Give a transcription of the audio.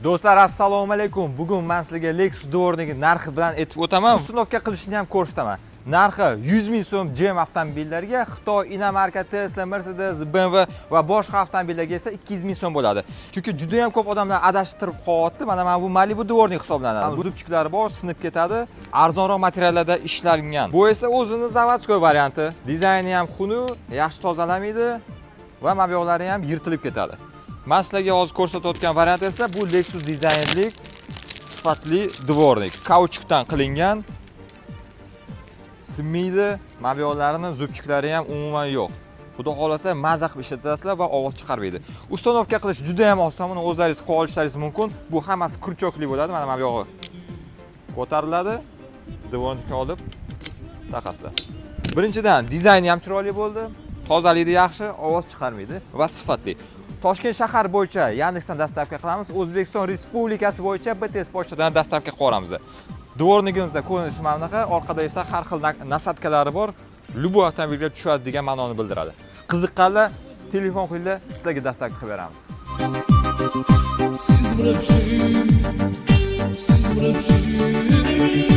Do'stlar, assalomu alaykum. Bugun men sizlarga Lexus dvorniki narxi bilan aytib o'taman. Ustunovka qilishni ham ko'rsataman. Narxi 100 ming so'm GM avtomobillarga, Xitoy inomarka, Tesla, Mercedes, BMW va boshqa avtomobillarga esa 200 ming so'm bo'ladi. Chunki juda ham ko'p odamlar adashtirib qo'yapti. Mana bu Malibu dvornik hisoblanadi. Bu zubchiklari bor, sinib ketadi. Arzonroq materiallarda ishlangan. Bu esa o'zini zavodskoy varianti. Dizayni ham xunuk, yaxshi tozalamaydi va mablag'lari ham yirtilib ketadi. Men sizlarga hozir ko'rsatayotgan variant esa bu Lexus dizaynli sifatli dvornik. Kauchukdan qilingan. Simiydi, mablag'larining zubchiklari ham umuman yo'q. Xudo xolasa maza qilib ishlatasizlar va ovoz chiqarmaydi. Uстановка qilish juda ham oson, uni o'zlaringiz qilib olishlaringiz mumkin. Bu hammasi kurchokli bo'ladi. Mana mablag'i ko'tariladi. Dvornikni olib taqasizlar. Birinchidan dizayni ham chiroyli bo'ldi. Tozaligi yaxshi, ovoz chiqarmaydi va sifatli. Toshkent shahar bo'yicha Yandeksdan dastavka qilamiz. O'zbekiston Respublikasi bo'yicha BTS pochtadan dastavka qilamiz. Dvornigimizda ko'rinishi mana bunaqa, orqada esa har xil nasatkalari bor. Lubu avtomobilga tushadi degan ma'noni bildiradi. Qiziqqanlar telefon qilinglar, sizlarga dastavka qilib beramiz. Siz